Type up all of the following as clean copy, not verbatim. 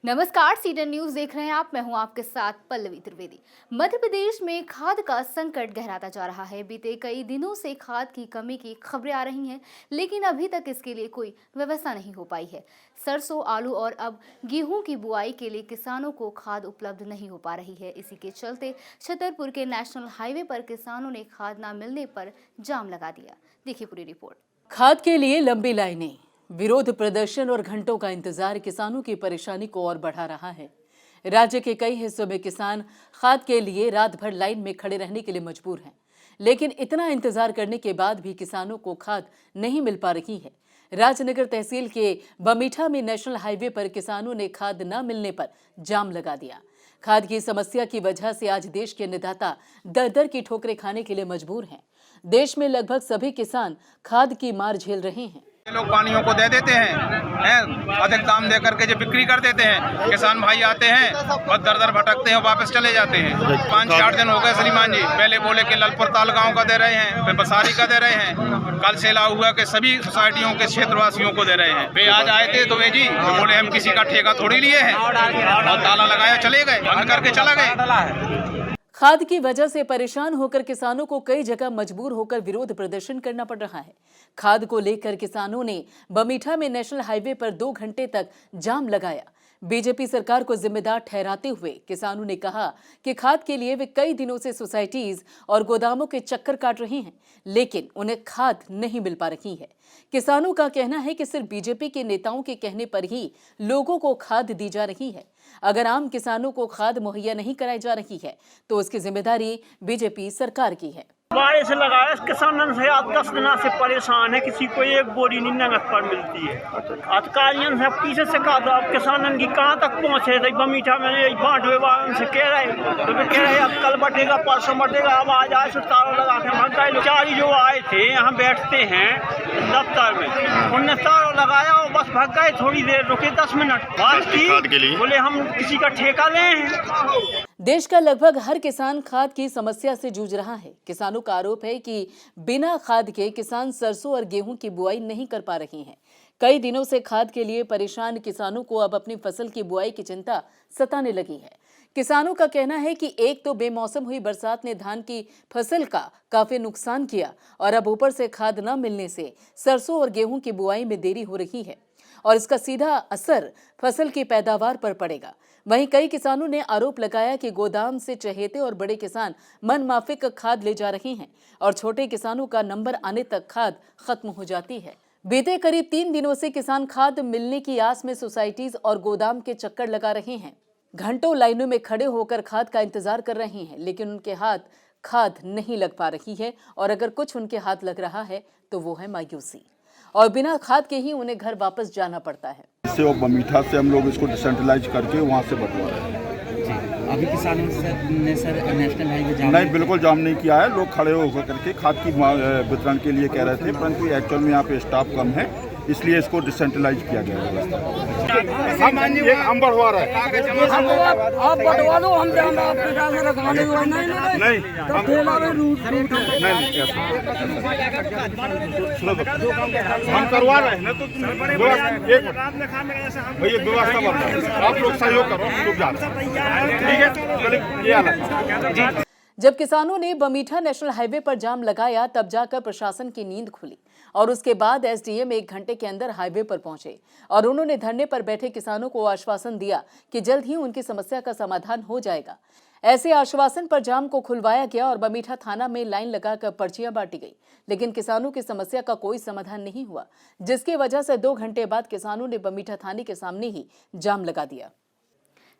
नमस्कार, sedan news देख रहे हैं आप। मैं हूं आपके साथ पल्लवी त्रिवेदी। मध्य प्रदेश में खाद का संकट गहराता जा रहा है। बीते कई दिनों से खाद की कमी की खबरें आ रही हैं, लेकिन अभी तक इसके लिए कोई व्यवस्था नहीं हो पाई है। सरसों, आलू और अब गेहूं की बुआई के लिए किसानों को खाद उपलब्ध नहीं हो पा रही है। इसी के चलते छतरपुर के नेशनल हाईवे पर किसानों ने खाद न मिलने पर जाम लगा दिया। देखिए पूरी रिपोर्ट। खाद के लिए लंबी लाइनें, विरोध प्रदर्शन और घंटों का इंतजार किसानों की परेशानी को और बढ़ा रहा है। राज्य के कई हिस्सों में किसान खाद के लिए रात भर लाइन में खड़े रहने के लिए मजबूर हैं, लेकिन इतना इंतजार करने के बाद भी किसानों को खाद नहीं मिल पा रही है। राजनगर तहसील के बमीठा में नेशनल हाईवे पर किसानों ने खाद न मिलने पर जाम लगा दिया। खाद की समस्या की वजह से आज देश के अन्नदाता दर दर की ठोकरें खाने के लिए मजबूर हैं। देश में लगभग सभी किसान खाद की मार झेल रहे हैं। ये लोग पानियों को दे देते हैं, अधिक दाम दे करके जो बिक्री कर देते हैं। किसान भाई आते हैं, बस दर दर भटकते हैं, वापस चले जाते हैं। 5-8 दिन हो गए श्रीमान जी, पहले बोले कि ललपुर तालगांव का दे रहे हैं, फिर बसारी का दे रहे हैं। कल से लागू हुआ कि सभी सोसाइटियों के क्षेत्रवासियों को दे रहे हैं। वे आज आए थे तो वे जी बोले हम किसी का ठेका थोड़ी लिए हैं, और ताला लगाया चले गए, बंद करके चला गए। खाद की वजह से परेशान होकर किसानों को कई जगह मजबूर होकर विरोध प्रदर्शन करना पड़ रहा है। खाद को लेकर किसानों ने बमीठा में नेशनल हाईवे पर 2 घंटे तक जाम लगाया। बीजेपी सरकार को जिम्मेदार ठहराते हुए किसानों ने कहा कि खाद के लिए वे कई दिनों से सोसाइटीज और गोदामों के चक्कर काट रहे हैं, लेकिन उन्हें खाद नहीं मिल पा रही है। किसानों का कहना है कि सिर्फ बीजेपी के नेताओं के कहने पर ही लोगों को खाद दी जा रही है। अगर आम किसानों को खाद मुहैया नहीं कराई जा रही है तो उसकी जिम्मेदारी बीजेपी सरकार की है। बारिश लगाया, किसानन से आज 10 दिन से परेशान है, किसी को एक बोरी नहीं नगद पर मिलती है। अधिकारियों से पीछे से कहा था, अब किसानन की कहाँ तक पहुँचे थे। बमीठा में बांटवे वालों से कह रहे तो वे कह रहे अब कल बटेगा, परसों बटेगा, अब आज आए तारों लगा के भग गए। चारी जो आए थे यहाँ बैठते हैं दफ्तर में, उनने तारों लगाया और बस भग गए। थोड़ी देर रुके 10 मिनट बात की, बोले हम किसी का ठेका लें। देश का लगभग हर किसान खाद की समस्या से जूझ रहा है। किसानों का आरोप है कि बिना खाद के किसान सरसों और गेहूं की बुआई नहीं कर पा रहे हैं। कई दिनों से खाद के लिए परेशान किसानों को अब अपनी फसल की बुआई की चिंता सताने लगी है। किसानों का कहना है कि एक तो बेमौसम हुई बरसात ने धान की फसल का काफी नुकसान किया, और अब ऊपर से खाद न मिलने से सरसों और गेहूं की बुआई में देरी हो रही है और इसका सीधा असर फसल की पैदावार पर पड़ेगा। वहीं कई किसानों ने आरोप लगाया कि गोदाम से चहेते और बड़े किसान मनमाफिक खाद ले जा रहे हैं और छोटे किसानों का नंबर आने तक खाद खत्म हो जाती है। बीते करीब 3 दिनों से किसान खाद मिलने की आस में सोसाइटीज और गोदाम के चक्कर लगा रहे हैं। घंटों लाइनों में खड़े होकर खाद का इंतजार कर रहे हैं, लेकिन उनके हाथ खाद नहीं लग पा रही है, और अगर कुछ उनके हाथ लग रहा है तो वो है मायूसी, और बिना खाद के ही उन्हें घर वापस जाना पड़ता है। इससे और बमीठा से हम लोग इसको डिसेंट्रलाइज करके वहाँ से बंटवा रहे हैं। अभी किसानों ने सर नेशनल हाईवे जाम नहीं, बिल्कुल जाम नहीं किया है। लोग खड़े होकर करके खाद की वितरण के लिए कह रहे थे, परंतु एक्चुअल में यहाँ पे स्टाफ कम है, इसलिए इसको डिसेंट्रलाइज किया गया है। हम बढ़वा रहे हैं, आप बढ़वा लो, हम नहीं हम करवा रहे हैं ना, तो भैया व्यवस्था बता है, आप लोग सहयोग करो, हम लोग जा रहे हैं, ठीक है। ये हालत। जब किसानों ने बमीठा नेशनल हाईवे पर जाम लगाया तब जाकर प्रशासन की नींद खुली, और उसके बाद एसडीएम 1 घंटे के अंदर हाईवे पर पहुंचे और उन्होंने धरने पर बैठे किसानों को आश्वासन दिया कि जल्द ही उनकी समस्या का समाधान हो जाएगा। ऐसे आश्वासन पर जाम को खुलवाया गया और बमीठा थाना में लाइन लगाकर पर्चियां बांटी गई, लेकिन किसानों की समस्या का कोई समाधान नहीं हुआ, जिसकी वजह से 2 घंटे बाद किसानों ने बमीठा थाने के सामने ही जाम लगा दिया।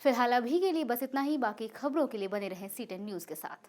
फिलहाल अभी के लिए बस इतना ही। बाकी खबरों के लिए बने रहें सीडन न्यूज के साथ।